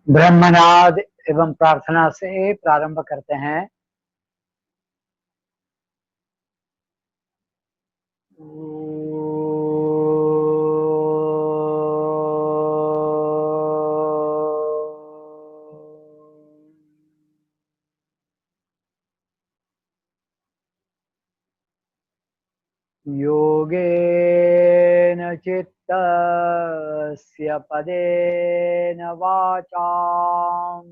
ब्रह्मनाद एवं प्रार्थना से प्रारंभ करते हैं। योगेन चित्तस्य पदेन वाचाम्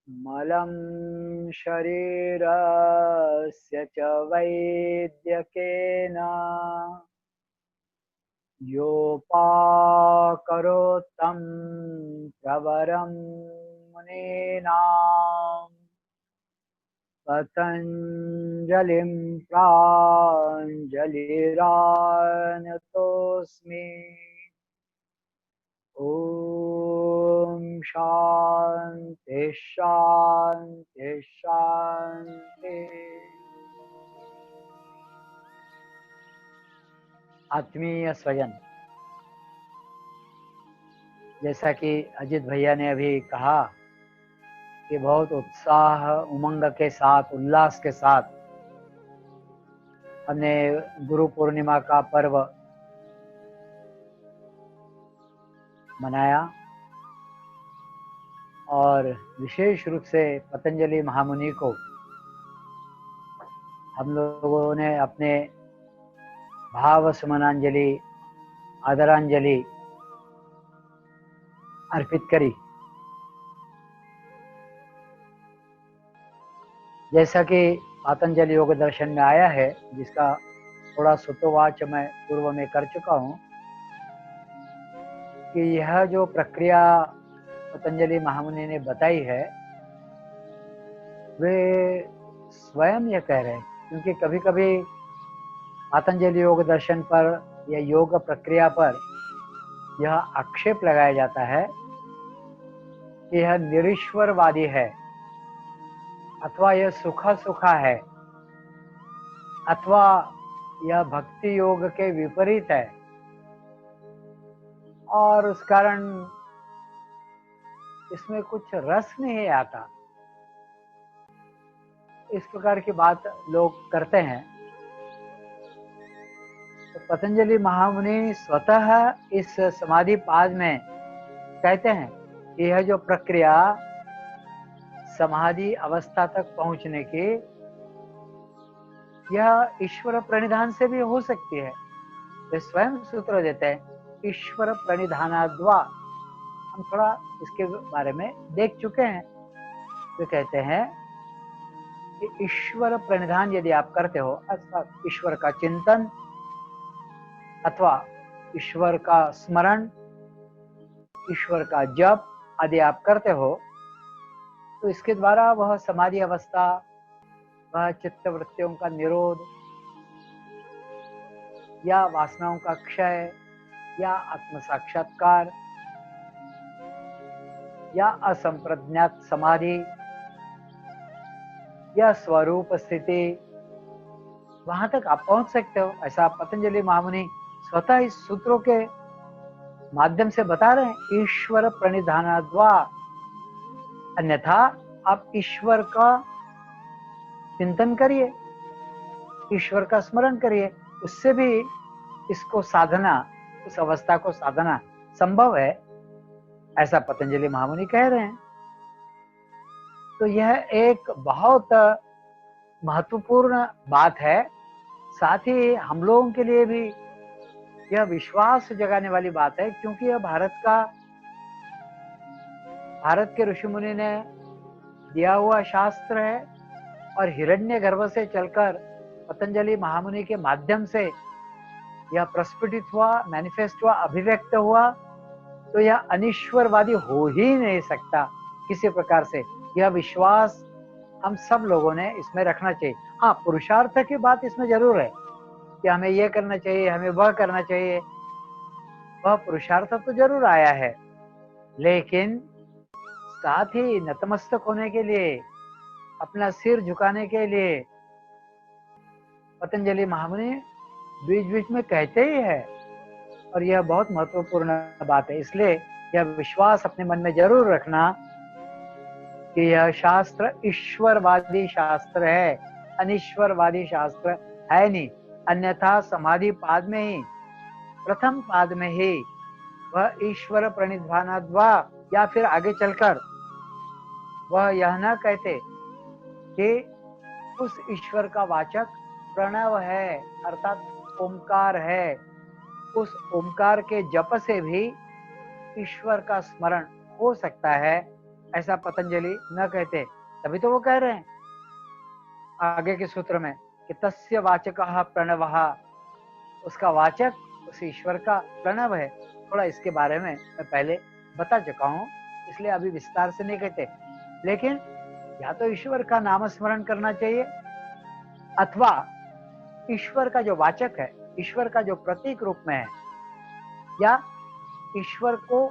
मलं शरीरस्य च वैद्यकेन योपाकरोत्तं प्रवरं मुनीनां पतञ्जलिं प्राञ्जलिरानतोऽस्मि। ओम शांति शांति शांति। आत्मीय स्वयं, जैसा कि अजित भैया ने अभी कहा कि बहुत उत्साह उमंग के साथ, उल्लास के साथ हमने गुरु पूर्णिमा का पर्व मनाया और विशेष रूप से पतंजलि महामुनि को हम लोगों ने अपने भाव सुमनांजलि, आदरांजलि अर्पित करी। जैसा कि पतंजलि योग दर्शन में आया है, जिसका थोड़ा सुतोवाच मैं पूर्व में कर चुका हूं, कि यह जो प्रक्रिया पतंजलि महामुनि ने बताई है वे स्वयं यह कह रहे हैं, क्योंकि कभी कभी पतंजलि योग दर्शन पर या योग प्रक्रिया पर यह आक्षेप लगाया जाता है कि यह निरीश्वरवादी है, अथवा यह सुखा सुखा है, अथवा यह भक्ति योग के विपरीत है और उस कारण इसमें कुछ रस नहीं आता। इस प्रकार की बात लोग करते हैं। तो पतंजलि महामुनि स्वतः इस समाधि पाद में कहते हैं कि यह जो प्रक्रिया समाधि अवस्था तक पहुंचने की, यह ईश्वर प्रणिधान से भी हो सकती है। वे स्वयं सूत्र देते हैं, ईश्वर प्रणिधानाद्वा। हम थोड़ा इसके बारे में देख चुके हैं। वे कहते हैं कि ईश्वर प्रणिधान यदि आप करते हो, अथवा ईश्वर का चिंतन अथवा ईश्वर का स्मरण, ईश्वर का जप आदि आप करते हो, तो इसके द्वारा वह समाधि अवस्था, वह चित्त वृत्तियों का निरोध या वासनाओं का क्षय या आत्म साक्षात्कार या असंप्रज्ञात समाधि या स्वरूप स्थिति, वहां तक आप पहुंच सकते हो। ऐसा पतंजलि महामुनि स्वतः इस सूत्रों के माध्यम से बता रहे हैं, ईश्वर प्रणिधानाद्वा। अन्यथा आप ईश्वर का चिंतन करिए, ईश्वर का स्मरण करिए, उससे भी इसको साधना, उस अवस्था को साधना संभव है, ऐसा पतंजलि महामुनि कह रहे हैं। तो यह एक बहुत महत्वपूर्ण बात है। साथ ही हम लोगों के लिए भी यह विश्वास जगाने वाली बात है, क्योंकि यह भारत के ऋषि मुनि ने दिया हुआ शास्त्र है और हिरण्यगर्भ से चलकर पतंजलि महामुनि के माध्यम से यह प्रस्फुटित हुआ, मैनिफेस्ट हुआ, अभिव्यक्त हुआ। तो यह अनिश्वरवादी हो ही नहीं सकता किसी प्रकार से। यह विश्वास हम सब लोगों ने इसमें रखना चाहिए। हाँ, पुरुषार्थ की बात इसमें जरूर है कि हमें यह करना चाहिए, हमें वह करना चाहिए, वह पुरुषार्थ तो जरूर आया है, लेकिन साथ ही नतमस्तक होने के लिए, अपना सिर झुकाने के लिए पतंजलि महामुनि बीच बीच में कहते ही है, और यह बहुत महत्वपूर्ण बात है। इसलिए यह विश्वास अपने मन में जरूर रखना कि यह शास्त्र ईश्वरवादी शास्त्र है, अनिश्वरवादी शास्त्र है नहीं। अन्यथा समाधि पाद में ही, प्रथम पाद में ही वह ईश्वर प्रणिधानाद्वा या फिर आगे चलकर वह यह न कहते कि उस ईश्वर का वाचक प्रणव है, अर्थात ओंकार है। उस ओंकार के जप से भी ईश्वर का स्मरण हो सकता है, ऐसा पतंजलि न कहते। तभी तो वो कह रहे हैं आगे के सूत्र में कि तस्य वाचकः प्रणवः, उसका वाचक उस ईश्वर का प्रणव है। थोड़ा इसके बारे में मैं पहले बता चुका हूँ, इसलिए अभी विस्तार से नहीं कहते। लेकिन या तो ईश्वर का नाम स्मरण करना चाहिए, अथवा ईश्वर का जो वाचक है, ईश्वर का जो प्रतीक रूप में है, या ईश्वर को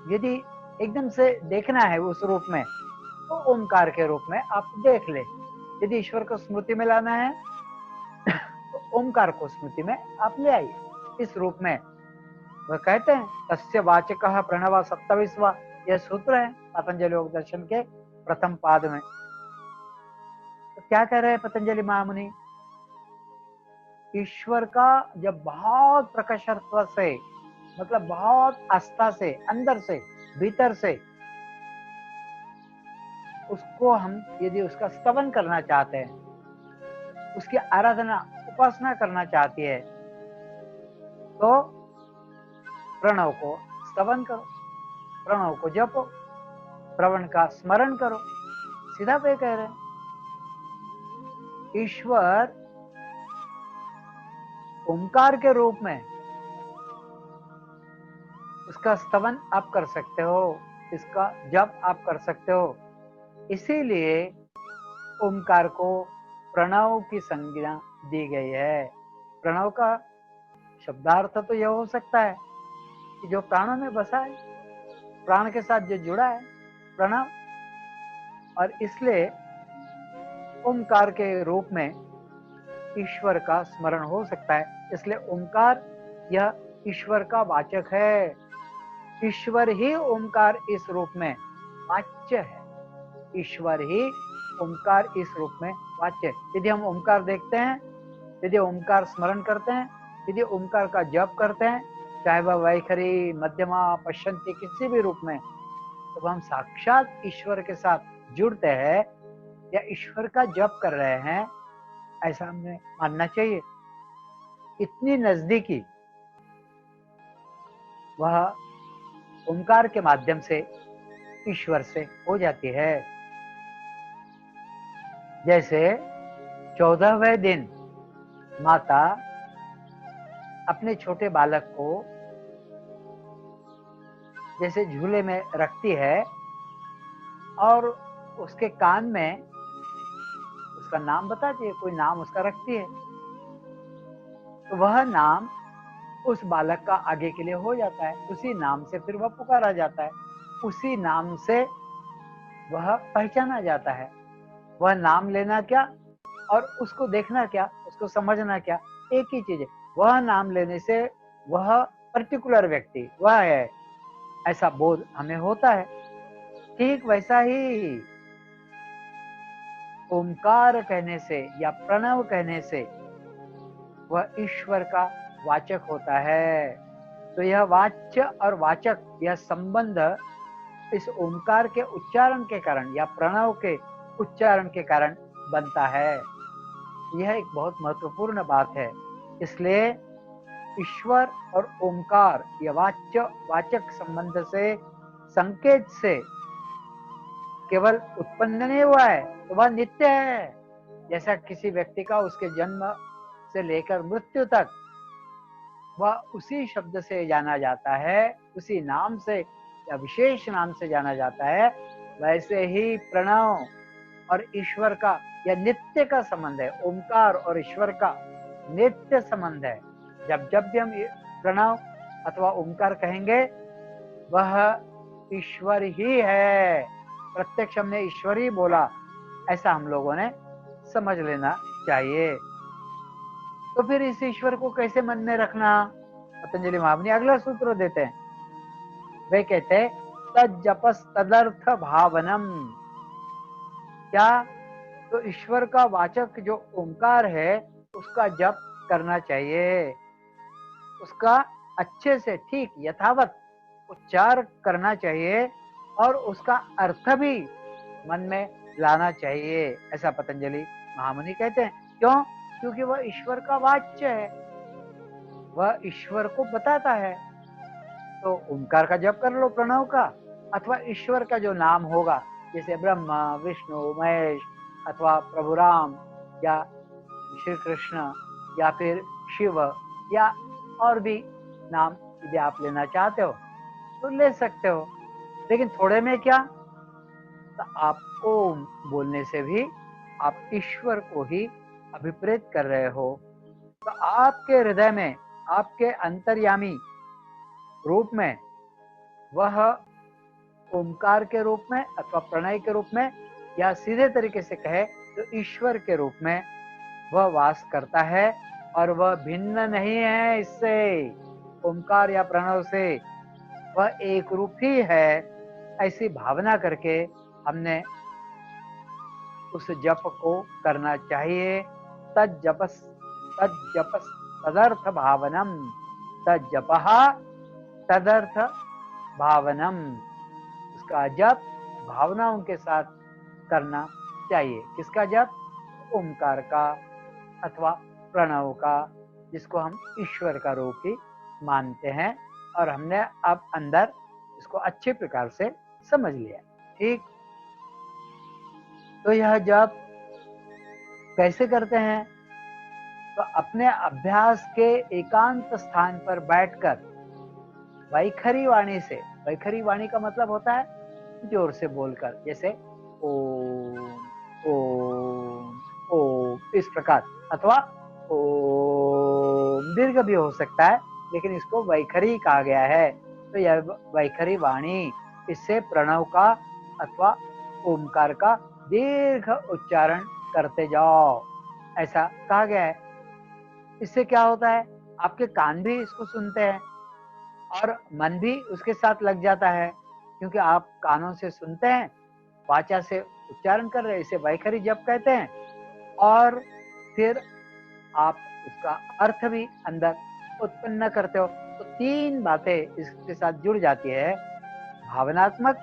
यदि एकदम से देखना है उस रूप में, तो ओंकार के रूप में आप देख ले। यदि ईश्वर को स्मृति में लाना है तो ओंकार को स्मृति में आप ले आइए इस रूप में। वह कहते हैं तस्य वाचकः प्रणव 27वां यह सूत्र है पतंजलि योग दर्शन के प्रथम पाद में। तो क्या कह रहे हैं पतंजलि महामुनि? ईश्वर का जब बहुत प्रकर्षत्व से, मतलब बहुत आस्था से, अंदर से, भीतर से उसको हम यदि उसका स्तवन करना चाहते हैं, उसकी आराधना उपासना करना चाहती है, तो प्रणव को स्तवन करो, प्रणव को जपो, प्रणव का स्मरण करो। सीधा वे कह रहे हैं ईश्वर ओंकार के रूप में, उसका स्तवन आप कर सकते हो, इसका जप आप कर सकते हो। इसीलिए ओंकार को प्रणव की संज्ञा दी गई है। प्रणव का शब्दार्थ तो यह हो सकता है कि जो प्राणों में बसा है, प्राण के साथ जो जुड़ा है, प्रणव। और इसलिए ओंकार के रूप में ईश्वर का स्मरण हो सकता है। इसलिए ओंकार यह ईश्वर का वाचक है। ईश्वर ही ओंकार इस रूप में वाच्य है। ईश्वर ही ओंकार इस रूप में वाच्य। यदि हम ओंकार देखते हैं, यदि ओंकार स्मरण करते हैं, यदि ओंकार का जप करते हैं, चाहे वह वैखरी, मध्यमा, पश्यंती किसी भी रूप में, तो हम साक्षात ईश्वर के साथ जुड़ते हैं या ईश्वर का जप कर रहे हैं, ऐसा हमें मानना चाहिए। इतनी नजदीकी वह ओंकार के माध्यम से ईश्वर से हो जाती है। जैसे 14वें दिन माता अपने छोटे बालक को जैसे झूले में रखती है और उसके कान में उसका नाम बताती है, कोई नाम उसका रखती है, तो वह नाम उस बालक का आगे के लिए हो जाता है। उसी नाम से फिर वह पुकारा जाता है, उसी नाम से वह पहचाना जाता है। वह नाम लेना क्या और उसको देखना क्या, उसको समझना क्या, एक ही चीज है। वह नाम लेने से वह पर्टिकुलर व्यक्ति वह है, ऐसा बोध हमें होता है। ठीक वैसा ही ओंकार कहने से या प्रणव कहने से वह ईश्वर का वाचक होता है। तो यह वाच्य और वाचक, यह संबंध इस ओंकार के उच्चारण के कारण या प्रणव के उच्चारण के कारण बनता है। यह एक बहुत महत्वपूर्ण बात है। इसलिए ईश्वर और ओंकार यह वाच्य वाचक संबंध से, संकेत से केवल उत्पन्न नहीं हुआ है, तो वह नित्य है। जैसा किसी व्यक्ति का उसके जन्म से लेकर मृत्यु तक वह उसी शब्द से जाना जाता है, उसी नाम से या विशेष नाम से जाना जाता है, वैसे ही प्रणव और ईश्वर का यह नित्य का संबंध है। ओंकार और ईश्वर का नित्य संबंध है। जब जब भी हम प्रणव अथवा ओंकार कहेंगे, वह ईश्वर ही है। प्रत्यक्ष हमने ईश्वर ही बोला, ऐसा हम लोगों ने समझ लेना चाहिए। तो फिर इस ईश्वर को कैसे मन में रखना? पतंजलि महामुनि अगला सूत्र देते हैं वे कहते हैं तज्जपस तदर्थ भावनम। क्या? तो ईश्वर का वाचक जो ओंकार है उसका जप करना चाहिए, उसका अच्छे से ठीक यथावत उच्चार करना चाहिए और उसका अर्थ भी मन में लाना चाहिए, ऐसा पतंजलि महामुनि कहते हैं। क्यों? क्योंकि वह ईश्वर का वाच्य है, वह ईश्वर को बताता है। तो ओंकार का जप कर लो, प्रणव का, अथवा ईश्वर का जो नाम होगा, जैसे ब्रह्मा विष्णु महेश, अथवा प्रभु राम, या श्री कृष्ण, या फिर शिव, या और भी नाम यदि आप लेना चाहते हो तो ले सकते हो। लेकिन थोड़े में क्या, तो आप ओम बोलने से भी आप ईश्वर को ही अभिप्रेत कर रहे हो। तो आपके हृदय में, आपके अंतर्यामी रूप में, वह ओंकार के रूप में अथवा प्रणय के रूप में, या सीधे तरीके से कहे तो ईश्वर के रूप में वह वास करता है, और वह भिन्न नहीं है इससे, ओंकार या प्रणव से। वह एक रूप ही है, ऐसी भावना करके हमने उस जप को करना चाहिए। तज्जपस तज्जपस तदर्थ भावनम, तज्जपहा तदर्थ भावनम। उसका जप भावनाओं के साथ करना चाहिए। किसका जप? ओंकार का अथवा प्रणव का, जिसको हम ईश्वर का रूप ही मानते हैं, और हमने अब अंदर इसको अच्छे प्रकार से समझ लिया। ठीक, तो यह जप कैसे करते हैं? तो अपने अभ्यास के एकांत स्थान पर बैठकर वैखरी वाणी से, वैखरी वाणी का मतलब होता है जोर से बोलकर, जैसे ओम ओम ओम, इस प्रकार, अथवा ओम दीर्घ भी हो सकता है, लेकिन इसको वैखरी कहा गया है। तो यह वैखरी वाणी, इससे प्रणव का अथवा ओमकार का दीर्घ उच्चारण करते जाओ, ऐसा कहा गया है। इससे क्या होता है, आपके कान भी इसको सुनते हैं और मन भी उसके साथ लग जाता है, क्योंकि आप कानों से सुनते हैं, वाचा से उच्चारण कर रहे हैं, इसे वैखरी जप कहते हैं। और फिर आप उसका अर्थ भी अंदर उत्पन्न करते हो। तो तीन बातें इसके साथ जुड़ जाती है, भावनात्मक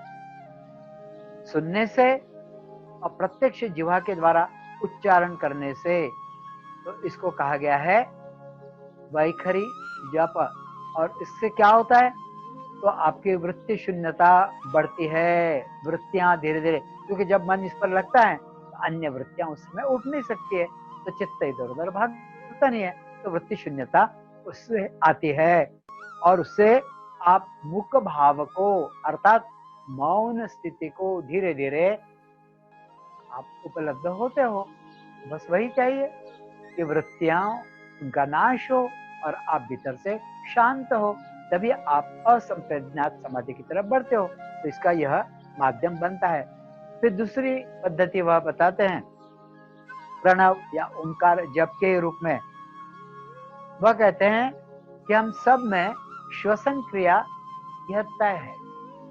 सुनने से और प्रत्यक्ष जिह्वा के द्वारा उच्चारण करने से। तो इसको कहा गया है वैखरी जप। और इससे क्या होता है, तो आपकी वृत्ति शून्यता बढ़ती है, वृत्तियां धीरे धीरे, क्योंकि जब मन इस पर लगता है तो अन्य वृत्तियां उस समय उठ नहीं सकती है, तो चित्त इधर उधर भागता नहीं है, तो वृत्ति शून्यता उससे आती है, और उससे आप मुख भाव को अर्थात मौन स्थिति को धीरे धीरे आप उपलब्ध होते हो। बस वही चाहिए कि वृत्तियां उनका नाश हो और आप भीतर से शांत हो, तभी आप असंप्रज्ञात समाधि की तरफ बढ़ते हो। तो इसका यह माध्यम बनता है। फिर दूसरी पद्धति वह बताते हैं प्रणव या ओंकार जप के रूप में। वह कहते हैं कि हम सब में श्वसन क्रिया यह तय है,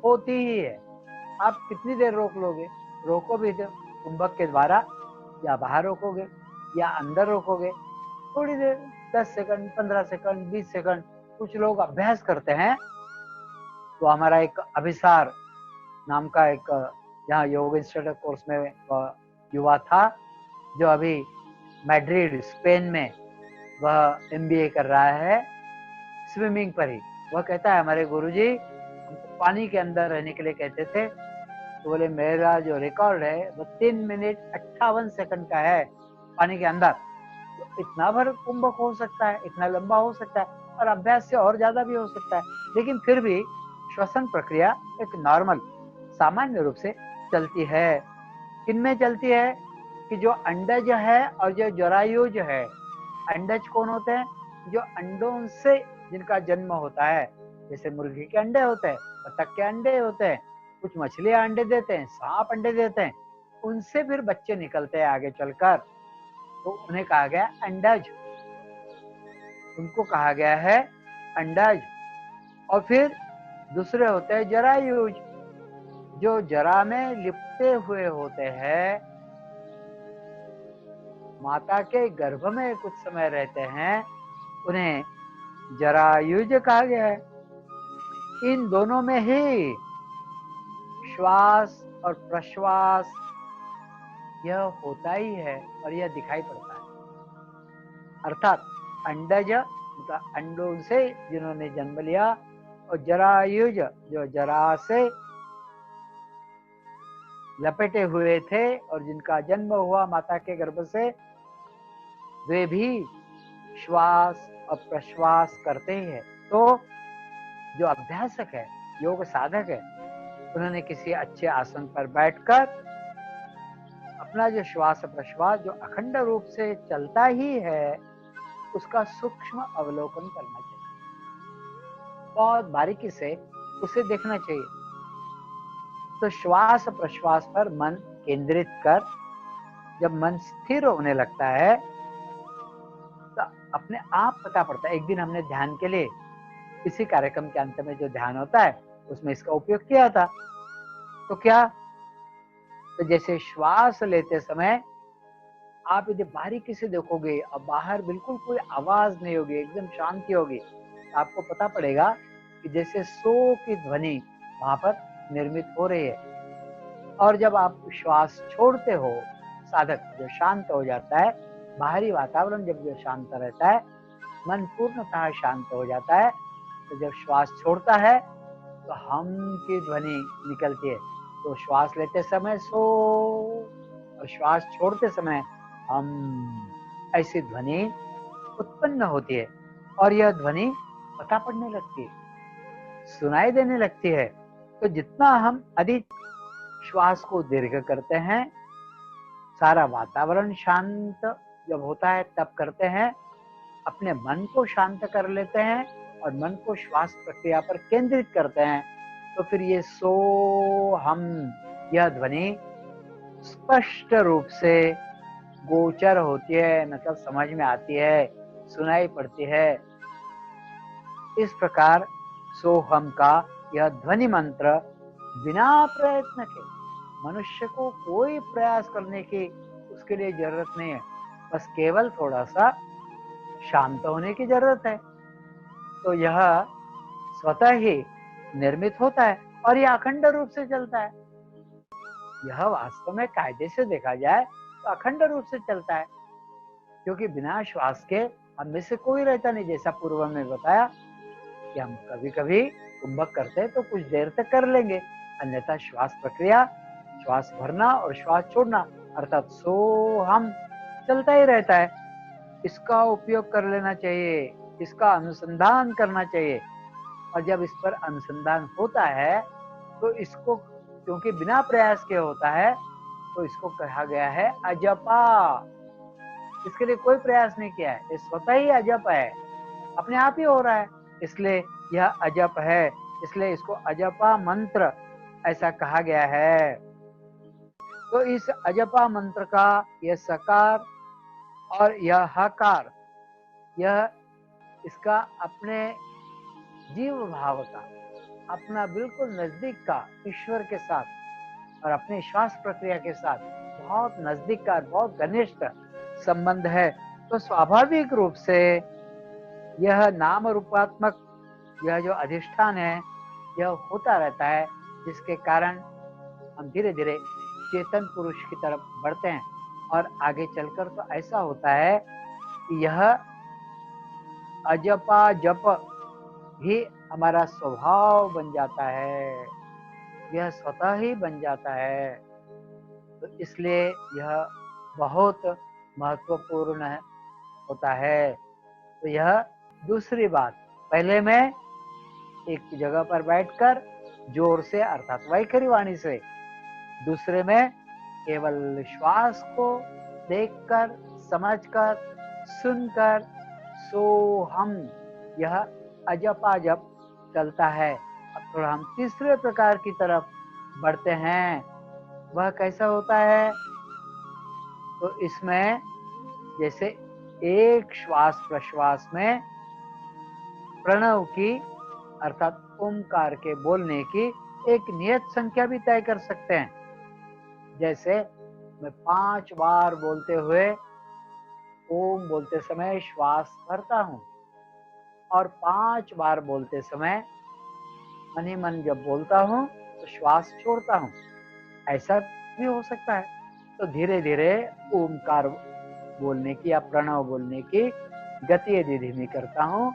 होती ही है। आप कितनी देर रोक लोगे? रोको भी तो कुंभक के द्वारा, या बाहर रोकोगे या अंदर रोकोगे, थोड़ी देर, 10 सेकंड, 15 सेकंड, 20 सेकंड। कुछ लोग अभ्यास करते हैं। तो हमारा एक अभिसार नाम का एक यहाँ योग इंस्ट्रक्टर कोर्स में युवा था, जो अभी मैड्रिड स्पेन में वह MBA कर रहा है स्विमिंग पर ही। वह कहता है हमारे गुरुजी हमको पानी के अंदर रहने के लिए कहते थे, तो बोले मेरा जो रिकॉर्ड है वो 3 मिनट 58 सेकंड का है पानी के अंदर। तो इतना भर कुंभक हो सकता है, इतना लंबा हो सकता है, और अभ्यास से और ज्यादा भी हो सकता है। लेकिन फिर भी श्वसन प्रक्रिया एक नॉर्मल सामान्य रूप से चलती है। किनमें चलती है कि जो अंडज है और जो जरायुज है। अंडज कौन होते हैं? जो अंडों से जिनका जन्म होता है, जैसे मुर्गी के अंडे होते हैं, बतख के अंडे होते हैं, कुछ मछलियां अंडे देते हैं, सांप अंडे देते हैं, उनसे फिर बच्चे निकलते हैं आगे चलकर, तो उन्हें कहा गया अंडज, उनको कहा गया है अंडज। और फिर दूसरे होते हैं जरायुज, जो जरा में लिपटे हुए होते हैं, माता के गर्भ में कुछ समय रहते हैं, उन्हें जरायुज कहा गया है। इन दोनों में ही श्वास और प्रश्वास यह होता ही है और यह दिखाई पड़ता है। अर्थात अंडज मतलब अंडों से जिन्होंने जन्म लिया, और जरायुज जो जरा से लपेटे हुए थे और जिनका जन्म हुआ माता के गर्भ से, वे भी श्वास और प्रश्वास करते ही है। तो जो अभ्यासक है, योग साधक है, उन्होंने किसी अच्छे आसन पर बैठकर अपना जो श्वास प्रश्वास जो अखंड रूप से चलता ही है, उसका सूक्ष्म अवलोकन करना चाहिए, बहुत बारीकी से उसे देखना चाहिए। तो श्वास प्रश्वास पर मन केंद्रित कर जब मन स्थिर होने लगता है, तो अपने आप पता पड़ता है। एक दिन हमने ध्यान के लिए इसी कार्यक्रम के अंत में जो ध्यान होता है उसमें इसका उपयोग किया था। तो क्या, तो जैसे श्वास लेते समय आप यदि बारीकी से देखोगे और बाहर बिल्कुल कोई आवाज नहीं होगी, एकदम शांति होगी, तो आपको पता पड़ेगा कि जैसे सो की ध्वनि वहां पर निर्मित हो रही है। और जब आप श्वास छोड़ते हो, साधक जो शांत हो जाता है, बाहरी वातावरण जब जो शांत रहता है, मन पूर्णतः शांत हो जाता है, तो जब श्वास छोड़ता है तो हम की ध्वनि निकलती है। तो श्वास लेते समय सो और श्वास छोड़ते समय हम, ऐसी ध्वनि उत्पन्न होती है और यह ध्वनि पता पड़ने लगती है, सुनाई देने लगती है। तो जितना हम अधिक श्वास को दीर्घ करते हैं, सारा वातावरण शांत जब होता है तब करते हैं, अपने मन को शांत कर लेते हैं और मन को श्वास प्रक्रिया पर केंद्रित करते हैं, तो फिर ये सो हम, यह ध्वनि स्पष्ट रूप से गोचर होती है, मतलब समझ में आती है, सुनाई पड़ती है। इस प्रकार सोहम का यह ध्वनि मंत्र बिना प्रयत्न के, मनुष्य को कोई प्रयास करने की उसके लिए जरूरत नहीं है, बस केवल थोड़ा सा शांत होने की जरूरत है। तो यह स्वतः ही निर्मित होता है और यह अखंड रूप से चलता है। यह वास्तव में कायदे से देखा जाए तो अखंड रूप से चलता है, क्योंकि बिना श्वास के हम में से कोई रहता नहीं। जैसा पूर्व में बताया कि हम कभी कभी कुंभक करते हैं तो कुछ देर तक कर लेंगे, अन्यथा श्वास प्रक्रिया, श्वास भरना और श्वास छोड़ना अर्थात सो हम चलता ही रहता है। इसका उपयोग कर लेना चाहिए, इसका अनुसंधान करना चाहिए। और जब इस पर अनुसंधान होता है तो इसको, क्योंकि बिना प्रयास के होता है, तो इसको कहा गया है अजपा। इसके लिए कोई प्रयास नहीं किया है, ये स्वतः ही अजप है, अपने आप ही हो रहा है, इसलिए यह अजप है। इसलिए इसको अजपा मंत्र ऐसा कहा गया है। तो इस अजपा मंत्र का यह सकार और यह हकार, यह इसका अपने जीव भाव का, अपना बिल्कुल नजदीक का ईश्वर के साथ और अपने श्वास प्रक्रिया के साथ बहुत नजदीक का, बहुत घनिष्ठ संबंध है। तो स्वाभाविक रूप से यह नाम रूपात्मक यह जो अधिष्ठान है, यह होता रहता है, जिसके कारण हम धीरे धीरे चेतन पुरुष की तरफ बढ़ते हैं। और आगे चलकर तो ऐसा होता है कि यह अजपा जप ही हमारा स्वभाव बन जाता है, यह स्वतः ही बन जाता है। तो इसलिए यह बहुत महत्वपूर्ण होता है। तो यह दूसरी बात, पहले मैं एक जगह पर बैठकर जोर से अर्थात वैखरी वाणी से, दूसरे में केवल श्वास को देखकर, समझकर, सुनकर, सो हम, यह अजपा जप चलता है। अब थोड़ा हम तीसरे प्रकार की तरफ बढ़ते हैं। वह कैसा होता है? तो इसमें जैसे एक श्वास प्रश्वास में प्रणव की अर्थात ओमकार के बोलने की एक नियत संख्या भी तय कर सकते हैं। जैसे मैं 5 बार बोलते हुए ओम बोलते समय श्वास भरता हूँ और 5 बार बोलते समय मन ही मन जब बोलता हूँ तो श्वास छोड़ता हूँ, ऐसा भी हो सकता है। तो धीरे धीरे ओमकार बोलने की या प्रणव बोलने की गति यदि धीमी करता हूँ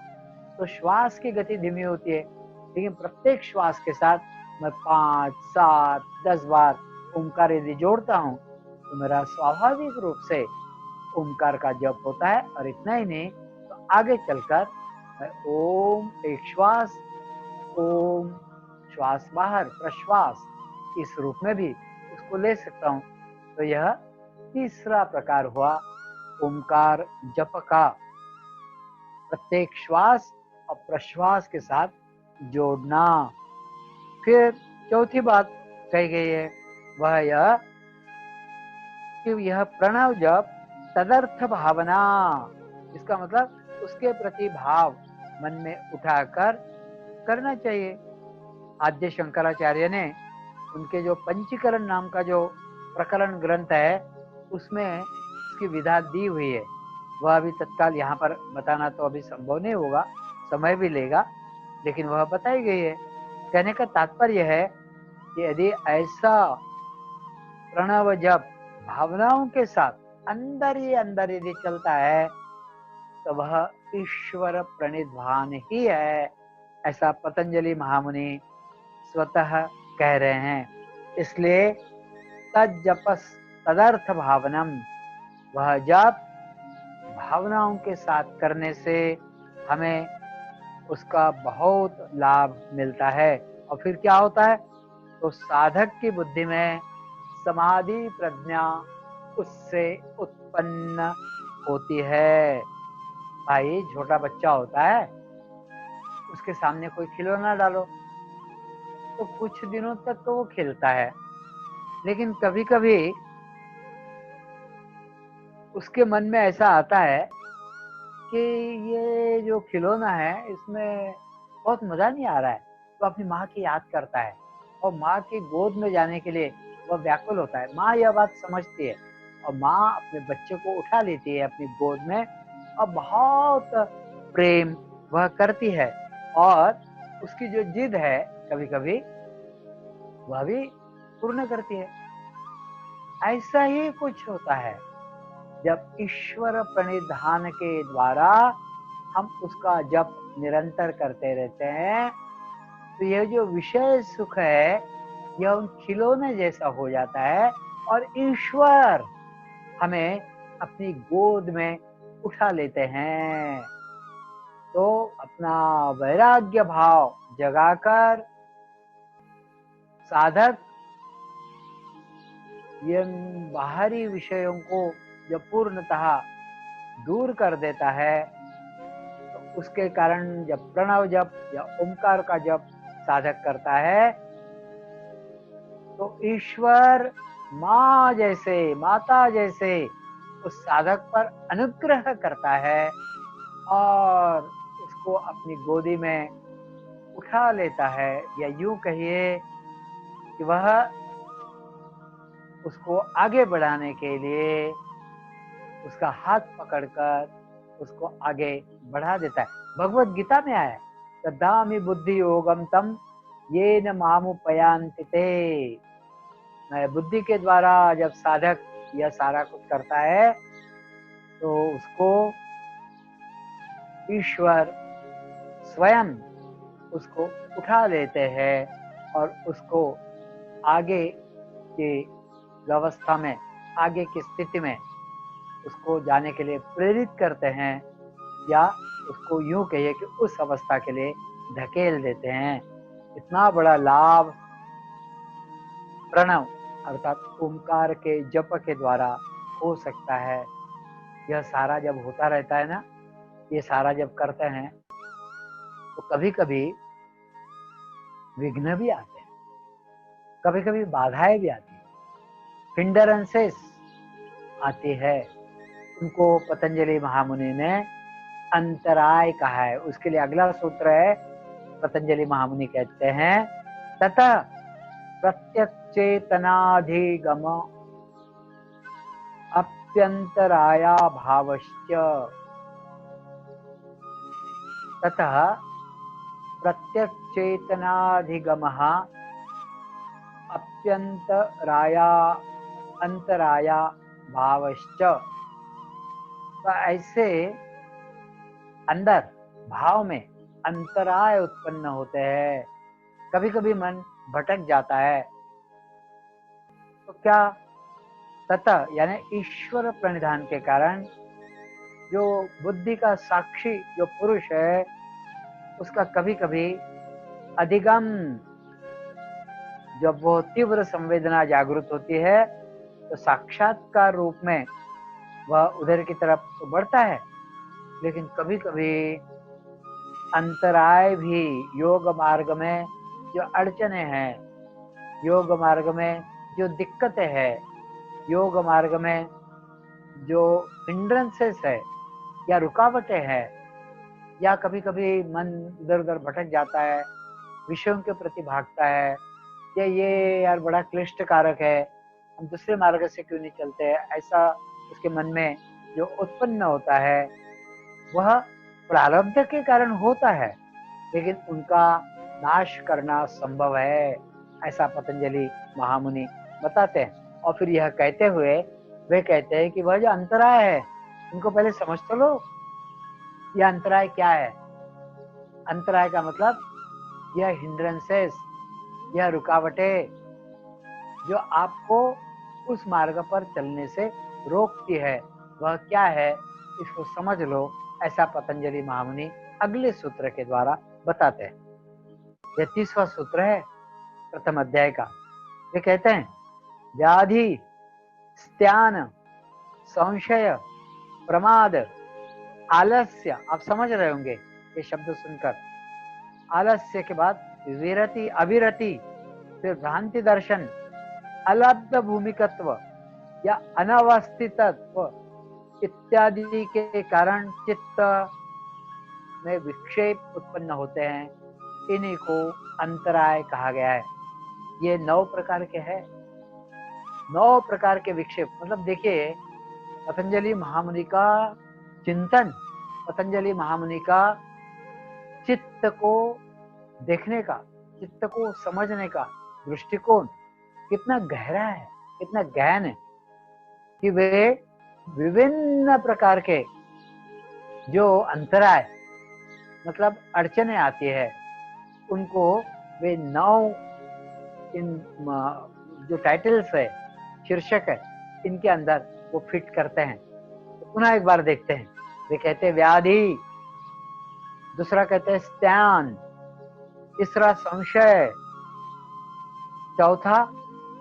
तो श्वास की गति धीमी होती है, लेकिन प्रत्येक श्वास के साथ मैं 5, 7, 10 बार ओमकार यदि जोड़ता हूँ तो मेरा स्वाभाविक रूप से ओमकार का जप होता है। और इतना ही नहीं, तो आगे चलकर मैं ओम एक श्वास, ओम श्वास बाहर प्रश्वास, इस रूप में भी उसको ले सकता हूँ। तो यह तीसरा प्रकार हुआ ओमकार जप का, प्रत्येक श्वास और प्रश्वास के साथ जोड़ना। फिर चौथी बात कही गई है वह यह कि यह प्रणव जप तदर्थ भावना, इसका मतलब उसके प्रति भाव मन में उठाकर करना चाहिए। आद्य शंकराचार्य ने उनके जो पंचीकरण नाम का जो प्रकरण ग्रंथ है उसमें उसकी विधा दी हुई है। वह अभी तत्काल यहाँ पर बताना तो अभी संभव नहीं होगा, समय भी लेगा, लेकिन वह बताई गई है। कहने का तात्पर्य है कि यदि ऐसा प्रणव जप भावनाओं के साथ अंदर ही अंदर यदि चलता है तो वह ईश्वर प्रणिधान ही है, ऐसा पतंजलि महामुनि स्वतः कह रहे हैं। इसलिए तज्जपस तदर्थ भावनम, वह जप भावनाओं के साथ करने से हमें उसका बहुत लाभ मिलता है। और फिर क्या होता है, तो साधक की बुद्धि में समाधि प्रज्ञा उससे उत्पन्न होती है। भाई छोटा बच्चा होता है, उसके सामने कोई खिलौना डालो तो कुछ दिनों तक तो वो खेलता है, लेकिन कभी कभी उसके मन में ऐसा आता है कि ये जो खिलौना है इसमें बहुत मजा नहीं आ रहा है, तो अपनी माँ की याद करता है और माँ की गोद में जाने के लिए वह व्याकुल होता है। माँ यह बात समझती है और माँ अपने बच्चे को उठा लेती है अपनी गोद में और बहुत प्रेम वह करती है, और उसकी जो जिद है कभी कभी वह भी पूर्ण करती है। ऐसा ही कुछ होता है जब ईश्वर प्रणिधान के द्वारा हम उसका जप निरंतर करते रहते हैं, तो यह जो विषय सुख है यह उन खिलौने जैसा हो जाता है और ईश्वर हमें अपनी गोद में उठा लेते हैं। तो अपना वैराग्य भाव जगाकर साधक इन बाहरी विषयों को जब पूर्णतः दूर कर देता है तो उसके कारण जब प्रणव जप या ओमकार का जप साधक करता है तो ईश्वर माँ जैसे माता जैसे उस साधक पर अनुग्रह करता है और उसको अपनी गोदी में उठा लेता है, या यूं कहिए कि वह उसको आगे बढ़ाने के लिए उसका हाथ पकड़कर उसको आगे बढ़ा देता है। भगवत गीता में आया है, ददामि बुद्धि योगम तम येन मामुपयान्ति ते। मैं बुद्धि के द्वारा जब साधक यह सारा कुछ करता है तो उसको ईश्वर स्वयं उसको उठा लेते हैं और उसको आगे की व्यवस्था में, आगे की स्थिति में उसको जाने के लिए प्रेरित करते हैं, या उसको यूं कहिए कि उस अवस्था के लिए धकेल देते हैं। इतना बड़ा लाभ प्रणव अर्थात ओमकार के जप के द्वारा हो सकता है। यह सारा जब होता रहता है ना, ये सारा जब करते हैं तो कभी कभी विघ्न भी आते हैं, कभी कभी बाधाएं भी आती हैं, हिंडरेंसेस आती है। उनको पतंजलि महामुनि ने अंतराय कहा है। उसके लिए अगला सूत्र है पतंजलि महामुनि कहते हैं तथा प्रत्यक्षेतनाधिगम अप्यंतराया भावश्च ततः प्रत्यक्षेतनाधिगमः अप्यंतराया अंतराया भावश्च। तो ऐसे अंदर भाव में अंतराय उत्पन्न होते हैं, कभी कभी मन भटक जाता है। तो क्या तथा यानी ईश्वर प्रणिधान के कारण जो बुद्धि का साक्षी जो पुरुष है उसका कभी कभी अधिगम, जब वो तीव्र संवेदना जागृत होती है तो साक्षात्कार रूप में वह उधर की तरफ तो बढ़ता है, लेकिन कभी कभी अंतराय भी योग मार्ग में जो अड़चने हैं, योग मार्ग में जो दिक्कतें हैं, योग मार्ग में जो हिंड्रेंसेस है या रुकावटें हैं, या कभी कभी मन इधर उधर भटक जाता है, विषयों के प्रति भागता है, या ये यार बड़ा क्लिष्ट कारक है, हम दूसरे मार्ग से क्यों नहीं चलते हैं, ऐसा उसके मन में जो उत्पन्न होता है वह प्रारब्ध के कारण होता है, लेकिन उनका नाश करना संभव है, ऐसा पतंजलि महामुनि बताते हैं। और फिर यह कहते हुए वे कहते हैं कि वह जो अंतराय है उनको पहले समझ तो लो, यह अंतराय क्या है। अंतराय का मतलब यह हिंड्रेंसेस, यह रुकावटें जो आपको उस मार्ग पर चलने से रोकती है, वह क्या है, इसको समझ लो, ऐसा पतंजलि महामुनि अगले सूत्र के द्वारा बताते हैं। यह 30वां सूत्र है प्रथम अध्याय का। वे कहते हैं व्याधि स्त्यान संशय प्रमाद आलस्य, आप समझ रहे होंगे ये शब्द सुनकर, आलस्य के बाद विरति अविरति, फिर भ्रांति दर्शन, अलब्ध भूमिकत्व या अनवस्थितत्व इत्यादि के कारण चित्त में विक्षेप उत्पन्न होते हैं, इन्हीं को अंतराय कहा गया है। ये 9 प्रकार के हैं, 9 प्रकार के विक्षेप। मतलब देखिए पतंजलि महामुनि का चिंतन, पतंजलि महामुनि का चित्त को देखने का, चित्त को समझने का दृष्टिकोण कितना गहरा है, कितना गहन है, कि वे विभिन्न प्रकार के जो अंतराय मतलब अड़चने आती है उनको वे 9 इन जो टाइटल्स है, शीर्षक है, इनके अंदर वो फिट करते हैं। तो पुनः एक बार देखते हैं। वे कहते हैं व्याधि, दूसरा कहते हैं स्त्यान, तीसरा संशय, चौथा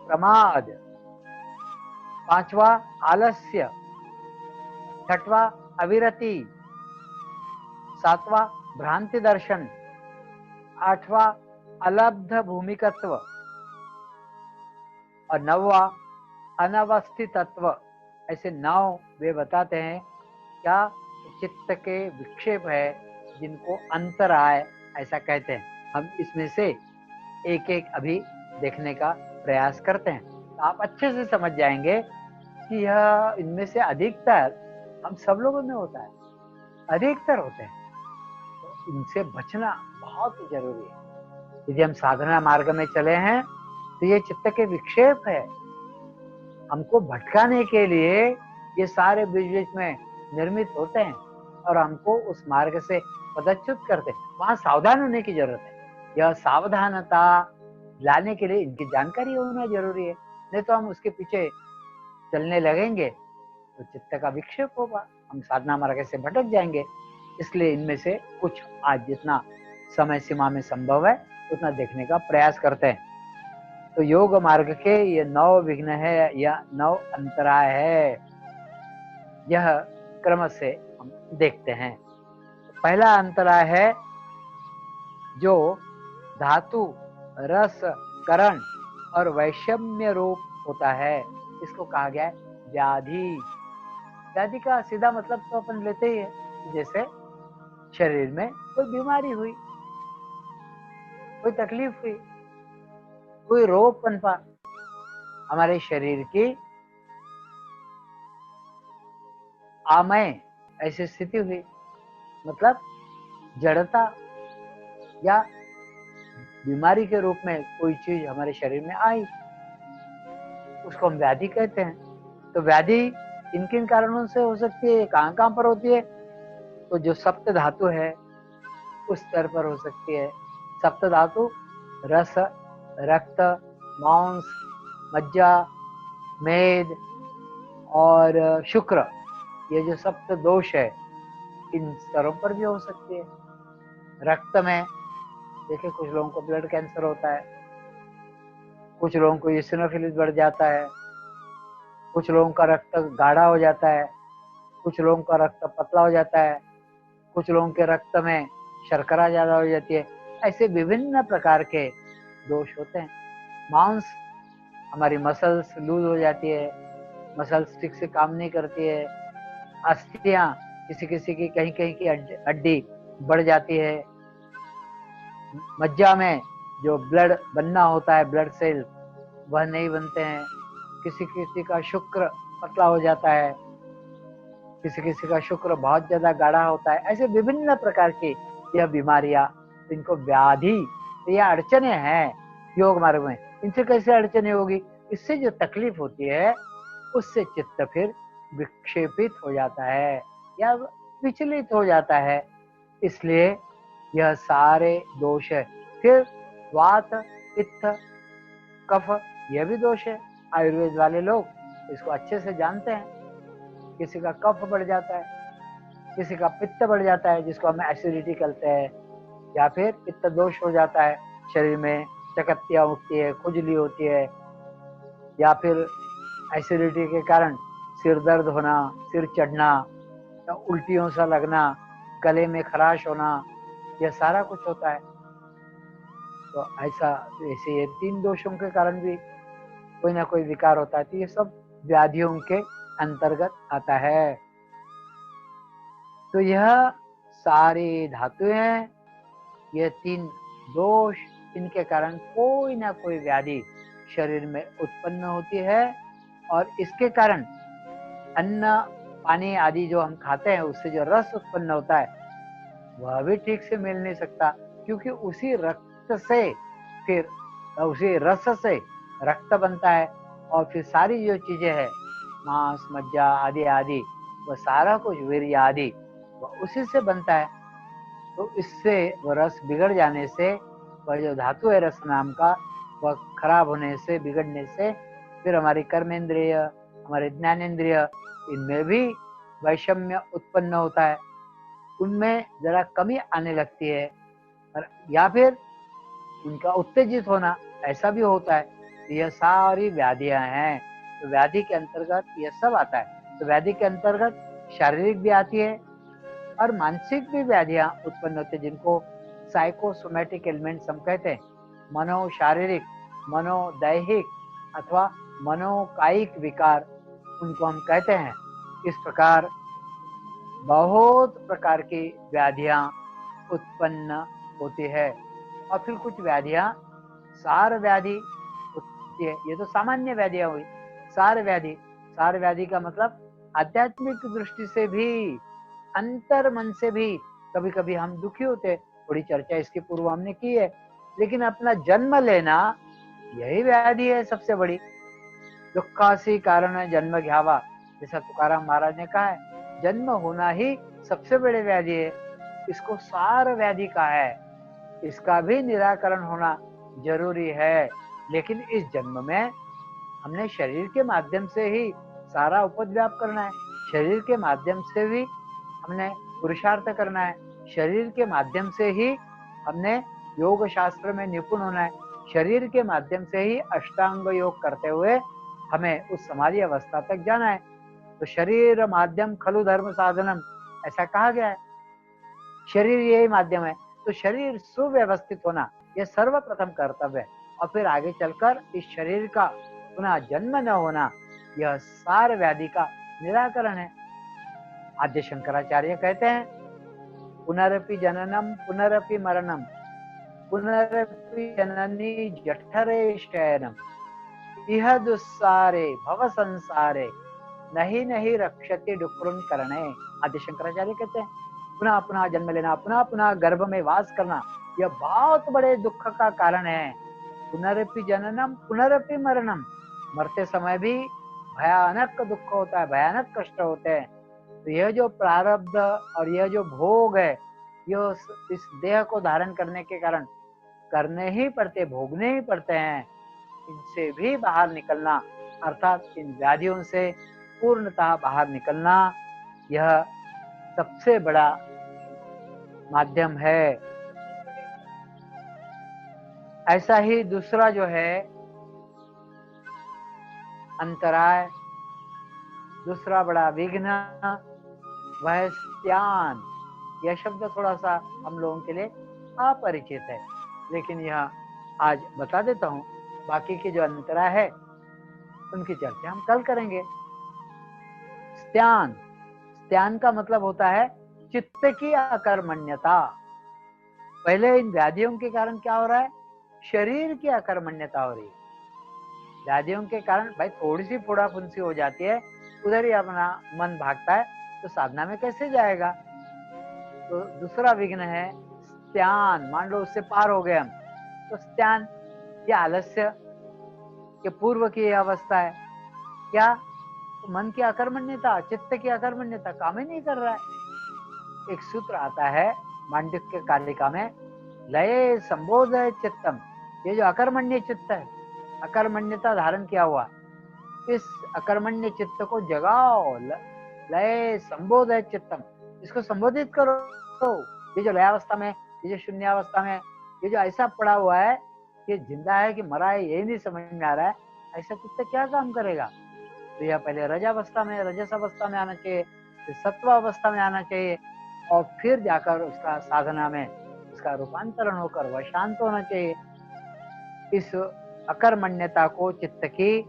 प्रमाद, पांचवा आलस्य, छठवा अविरति, सातवां भ्रांति दर्शन, आठवां अलब्ध भूमिकत्व और 9वां अनवस्थितत्व। ऐसे 9 वे बताते हैं क्या चित्त के विक्षेप है जिनको अंतराय ऐसा कहते हैं। हम इसमें से एक एक अभी देखने का प्रयास करते हैं, तो आप अच्छे से समझ जाएंगे कि यह इनमें से अधिकतर हम सब लोगों में होता है, अधिकतर होते हैं, तो इनसे बचना बहुत ही जरूरी है। यदि हम साधना मार्ग में चले हैं तो ये चित्त के विक्षेप है, हमको भटकाने के लिए ये सारे बीच बीच में निर्मित होते हैं और हमको उस मार्ग से पदच्युत करते हैं। वहां सावधान होने की जरूरत है। यह सावधानता लाने के लिए इनकी जानकारी होना जरूरी है, नहीं तो हम उसके पीछे चलने लगेंगे तो चित्त का विक्षेप होगा, हम साधना मार्ग से भटक जाएंगे। इसलिए इनमें से कुछ आज जितना समय सीमा में संभव है उतना देखने का प्रयास करते हैं। तो योग मार्ग के ये 9 विघ्न है या 9 अंतराय है, यह क्रम से हम देखते हैं। पहला अंतराय है जो धातु रस करण और वैषम्य रूप होता है, इसको कहा गया है व्याधि। व्याधि का सीधा मतलब तो अपन लेते ही है, जैसे शरीर में कोई बीमारी हुई, कोई तकलीफ हुई, कोई रोग पनपा, हमारे शरीर की आमय ऐसी स्थिति हुई, मतलब जड़ता या बीमारी के रूप में कोई चीज हमारे शरीर में आई, उसको हम व्याधि कहते हैं। तो व्याधि किन किन कारणों से हो सकती है, कहाँ कहाँ पर होती है? तो जो सप्त धातु है उस स्तर पर हो सकती है। सप्त धातु रस, रक्त, मांस, मज्जा, मेद और शुक्र, ये जो सप्त दोष है इन स्तरों पर भी हो सकती है। रक्त में देखिए, कुछ लोगों को ब्लड कैंसर होता है, कुछ लोगों को इसिनोफिलिस बढ़ जाता है, कुछ लोगों का रक्त गाढ़ा हो जाता है, कुछ लोगों का रक्त पतला हो जाता है, कुछ लोगों के रक्त में शर्करा ज्यादा हो जाती है। ऐसे विभिन्न प्रकार के दोष होते हैं। मांस, हमारी मसल्स लूज हो जाती है, मसल्स ठीक से काम नहीं करती है। अस्थियां, किसी किसी की कहीं कहीं की हड्डी बढ़ जाती है। मज्जा में जो ब्लड बनना होता है, ब्लड सेल, वह नहीं बनते हैं। किसी किसी का शुक्र पतला हो जाता है, किसी किसी का शुक्र बहुत ज्यादा गाढ़ा होता है। ऐसे विभिन्न प्रकार की यह बीमारियां, इनको व्याधि या अड़चने हैं योग मार्ग में। इनसे कैसे अड़चने होगी? इससे जो तकलीफ होती है उससे चित्त फिर विक्षेपित हो जाता है या विचलित हो जाता है, इसलिए यह सारे दोष है। फिर वात, पित्त, कफ, यह भी दोष है। आयुर्वेद वाले लोग इसको अच्छे से जानते हैं। किसी का कफ बढ़ जाता है, किसी का पित्त बढ़ जाता है जिसको हम एसिडिटी कहते हैं, या फिर पित्त दोष हो जाता है, शरीर में चकत्तियां उठती है, खुजली होती है, या फिर एसिडिटी के कारण सिर दर्द होना, सिर चढ़ना, या उल्टियों सा लगना, गले में खराश होना, यह सारा कुछ होता है। तो ऐसे ये 3 दोषों के कारण भी कोई ना कोई विकार होता है। तो ये सब व्याधियों के अंतर्गत आता है। तो यह सारी धातुएं, ये 3 दोष, इनके कारण कोई ना कोई व्याधि शरीर में उत्पन्न होती है। और इसके कारण अन्न, पानी आदि जो हम खाते हैं उससे जो रस उत्पन्न होता है वह भी ठीक से मिल नहीं सकता, क्योंकि उसी रक्त से फिर उसी रस से रक्त बनता है, और फिर सारी जो चीजें हैं, मांस, मज्जा आदि आदि, वह सारा कुछ वीर्य आदि वह उसी से बनता है। तो इससे वह रस बिगड़ जाने से, वह जो धातु है रस नाम का, वह खराब होने से, बिगड़ने से फिर हमारी कर्मेंद्रिय, हमारे ज्ञानेंद्रिय, इनमें भी वैषम्य उत्पन्न होता है, उनमें जरा कमी आने लगती है, और या फिर उनका उत्तेजित होना, ऐसा भी होता है। तो यह सारी व्याधियां हैं। तो व्याधि के अंतर्गत यह सब आता है। तो व्याधि के अंतर्गत शारीरिक भी आती है और मानसिक भी व्याधियां उत्पन्न होती है, जिनको साइकोसोमैटिक एलिमेंट्स हम कहते हैं। मनोशारीरिक, मनोदैहिक अथवा मनोकायिक विकार, उनको हम कहते हैं। इस प्रकार बहुत प्रकार की व्याधियां उत्पन्न होती है। और फिर कुछ व्याधियां सार व्याधि होती है। ये तो सामान्य व्याधियां हुई। सार व्याधि, सार व्याधि का मतलब आध्यात्मिक दृष्टि से भी, अंतर मन से भी कभी कभी हम दुखी होते हैं। थोड़ी चर्चा इसके पूर्व हमने की है। लेकिन अपना जन्म लेना, यही व्याधि है सबसे बड़ी। दुखासी कारण जन्म घ्यावा, जैसा तुकाराम महाराज ने कहा है, जन्म होना ही सबसे बड़ी व्याधि है। इसको सार व्याधि कहा है। इसका भी निराकरण होना जरूरी है। लेकिन इस जन्म में हमने शरीर के माध्यम से ही सारा उपद्व्याप करना है। शरीर के माध्यम से भी हमने पुरुषार्थ करना है। शरीर के माध्यम से ही हमने योग शास्त्र में निपुण होना है। शरीर के माध्यम से ही अष्टांग योग करते हुए हमें उस समाधि अवस्था तक जाना है। तो शरीर माध्यम खलु धर्म साधनम, ऐसा कहा गया है। शरीर यही माध्यम है। तो शरीर सुव्यवस्थित होना यह सर्वप्रथम कर्तव्य है। और फिर आगे चलकर इस शरीर का पुनः जन्म न होना, यह सार व्याधि का निराकरण है। आद्य शंकराचार्य कहते हैं, पुनरपि जननम पुनरपि मरणम पुनरपि जननी जठरे शयनम इह दुस्सारे भव संसारे नहीं नहीं रक्षति डुक्रुन करणे। आदि शंकराचार्य कहते हैं पुनः पुनः जन्म लेना, पुनः पुनः गर्भ में वास करना, यह बहुत बड़े दुख का कारण है। पुनरपि जननम पुनरपि मरणम, मरते समय भी भयानक दुख होता है, भयानक कष्ट होते हैं। तो यह जो प्रारब्ध और यह जो भोग है, यह इस देह को धारण करने के कारण करने ही पड़ते, भोगने ही पड़ते हैं। इनसे भी बाहर निकलना, अर्थात इन व्याधियों से पूर्णतः बाहर निकलना, यह सबसे बड़ा माध्यम है। ऐसा ही दूसरा जो है अंतराय, दूसरा बड़ा विघ्न, वह स्त्यान। यह शब्द थोड़ा सा हम लोगों के लिए अपरिचित है, लेकिन यह आज बता देता हूं। बाकी के जो अंतराय है उनकी चर्चा हम कल करेंगे। स्त्यान, स्त्यान का मतलब होता है चित्त की अकर्मण्यता। पहले इन व्याधियों के कारण क्या हो रहा है, शरीर की अकर्मण्यता हो रही है। व्याधियों के कारण भाई थोड़ी सी फोड़ा फुंसी हो जाती है, उधर ही अपना मन भागता है, तो साधना में कैसे जाएगा। तो दूसरा विघ्न है स्त्यान। मान लो उससे पार हो गए हम, तो स्त्यान ये आलस्य के पूर्व की अवस्था है। क्या, तो मन की अकर्मण्यता, चित्त की अकर्मण्यता, काम ही नहीं कर रहा है। एक सूत्र आता है मांडुक्य कारिका में, लये संबोधय चित्तम। ये जो अकर्मण्य चित्त है, अकर्मण्यता धारण किया हुआ, इस अकर्मण्य चित्त को जगाओ। लय संबोधय चित्तम, इसको संबोधित करो। ये जो लयावस्था में, ये जो शून्यावस्था में, ये जो ऐसा पड़ा हुआ है कि जिंदा है कि मरा है यही नहीं समझ में आ रहा है, ऐसा चित्त क्या काम करेगा। तो यह पहले रजावस्था में, रजस अवस्था में आना चाहिए, फिर सत्व अवस्था में आना चाहिए, और फिर जाकर उसका साधना में उसका रूपांतरण होकर वह शांत होना चाहिए। इस अकर्मण्यता को चित्त की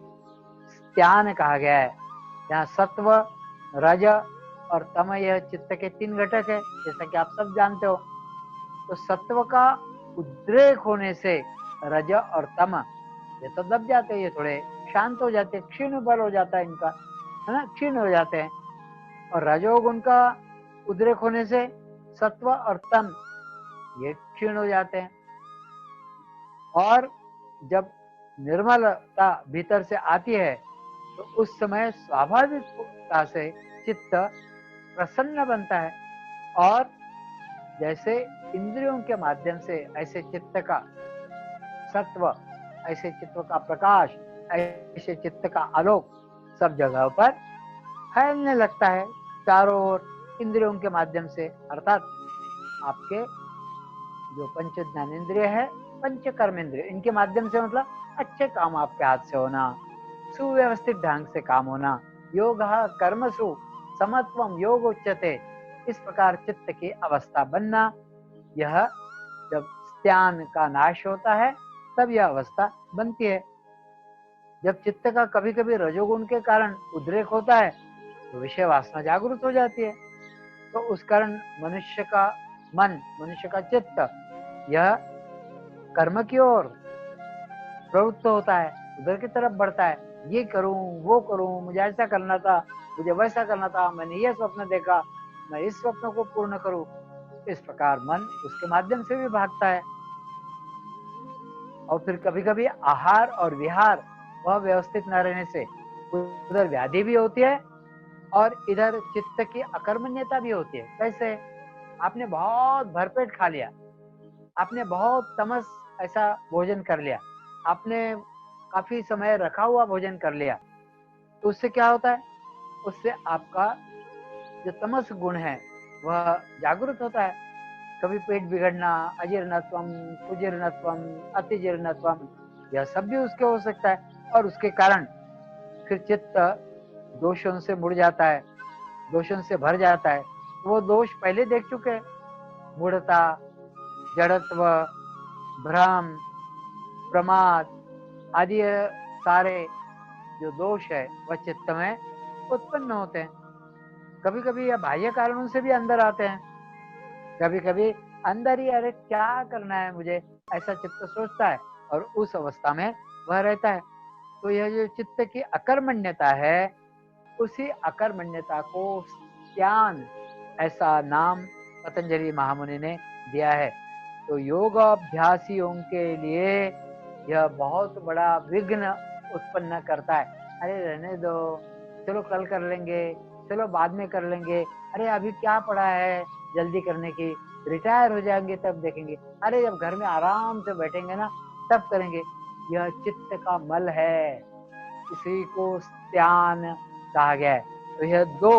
स्त्यान कहा गया है। यहाँ सत्व, रज और तम यह चित्त के तीन घटक है, जैसा कि आप सब जानते हो। तो सत्व का उद्रेक होने से रज और तम ये तो दब जाते हैं, ये थोड़े शांत हो जाते हैं, क्षीण बल हो जाता है इनका, है ना, क्षीण हो जाते हैं। और रजोगुण का उद्रेक होने से सत्व और तम ये क्षीण हो जाते हैं। और जब निर्मलता भीतर से आती है तो उस समय स्वाभाविकता से चित्त प्रसन्न बनता है। और जैसे इंद्रियों के माध्यम से ऐसे चित्त का सत्व, ऐसे चित्त का प्रकाश, ऐसे चित्त का आलोक सब जगह पर फैलने लगता है चारों ओर इंद्रियों के माध्यम से। अर्थात आपके जो पंच ज्ञानेन्द्रिय है, पंच कर्मेंद्रिय, इनके माध्यम से मतलब अच्छे काम आपके हाथ से होना, सुव्यवस्थित ढंग से काम होना। योग कर्मसु समत्वम योग उच्यते, इस प्रकार चित्त की अवस्था बनना। यह जब स्त्यान का नाश होता है तब यह अवस्था बनती है। जब चित्त का कभी कभी रजोगुण के कारण उद्रेक होता है तो विषय वासना जागृत हो जाती है। तो उस कारण मनुष्य का मन, मनुष्य का चित्त यह कर्म की ओर प्रवृत्त होता है, उधर की तरफ बढ़ता है। ये करूं, वो करूं, मुझे ऐसा करना था, मुझे वैसा करना था, मैंने ये स्वप्न देखा, मैं इस स्वप्न को पूर्ण करूं। इस प्रकार मन उसके माध्यम से भी भागता है। और फिर कभी कभी आहार और विहार वह व्यवस्थित न रहने से उधर व्याधि भी होती है और इधर चित्त की अकर्मण्यता भी होती है। कैसे, आपने बहुत भरपेट खा लिया, आपने बहुत तमस ऐसा भोजन कर लिया, आपने काफी समय रखा हुआ भोजन कर लिया, तो उससे क्या होता है, उससे आपका जो तमस गुण है वह जागृत होता है। कभी पेट बिगड़ना, अजीर्णत्वम, कुजीर्णत्वम, अतिजीर्णत्वम, यह सब भी उसके हो सकता है। और उसके कारण फिर चित्त दोषों से मुड़ जाता है, दोषों से भर जाता है। वो दोष पहले देख चुके हैं, मूढ़ता, जड़त्व, भ्रम, प्रमाद आदि सारे जो दोष है वह चित्त में उत्पन्न होते हैं। कभी कभी यह बाह्य कारणों से भी अंदर आते हैं। कभी कभी अंदर ही, अरे क्या करना है मुझे, ऐसा चित्त सोचता है और उस अवस्था में वह रहता है। तो यह जो चित्त की अकर्मण्यता है, उसी अकर्मण्यता को स्त्यान ऐसा नाम पतंजलि महामुनि ने दिया है। तो योग अभ्यासियों के लिए यह बहुत बड़ा विघ्न उत्पन्न करता है। अरे रहने दो, चलो कल कर लेंगे, चलो बाद में कर लेंगे, अरे अभी क्या पड़ा है जल्दी करने की, रिटायर हो जाएंगे तब देखेंगे, अरे जब घर में आराम से बैठेंगे ना तब करेंगे। यह चित्त का मल है, इसी को स्त्यान कहा गया है। तो यह दो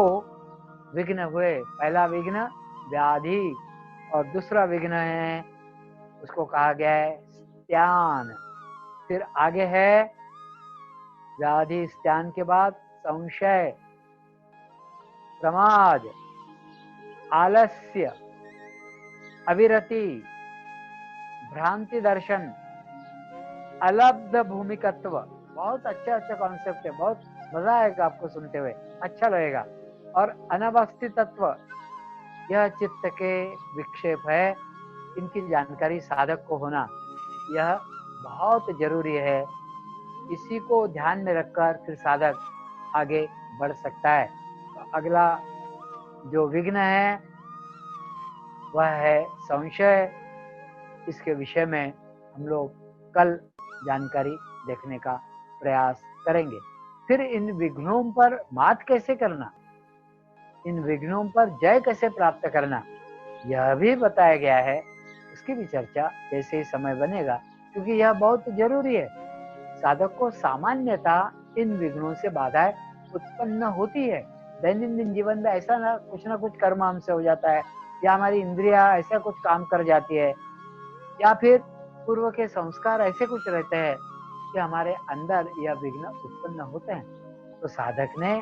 विघ्न हुए, पहला विघ्न व्याधि और दूसरा विघ्न है उसको कहा गया है स्त्यान। फिर आगे है व्याधि स्त्यान के बाद संशय, प्रमाद, आलस्य, अविरति, भ्रांति दर्शन, अलब्ध भूमिकत्व। बहुत अच्छा अच्छा कॉन्सेप्ट है, बहुत मजा आएगा आपको सुनते हुए, अच्छा लगेगा। और अनवस्थितत्व, यह चित्त के विक्षेप है, इनकी जानकारी साधक को होना यह बहुत जरूरी है। इसी को ध्यान में रखकर फिर साधक आगे बढ़ सकता है। तो अगला जो विघ्न है वह है संशय। इसके विषय में हम लोग कल जानकारी देखने का प्रयास करेंगे। फिर इन विघ्नों पर मात कैसे करना, इन विघ्नों पर जय कैसे प्राप्त करना, यह भी बताया गया है। उसकी भी चर्चा जैसे ही समय बनेगा, क्योंकि यह बहुत जरूरी है। साधक को सामान्यता इन विघ्नों से बाधाएं उत्पन्न होती है। दैनंदिन जीवन में ऐसा ना कुछ कर्म हमसे हो जाता है, या हमारी इंद्रिया ऐसा कुछ काम कर जाती है, या फिर पूर्व के संस्कार ऐसे कुछ रहते हैं कि हमारे अंदर यह विघ्न उत्पन्न होते हैं। तो साधक ने,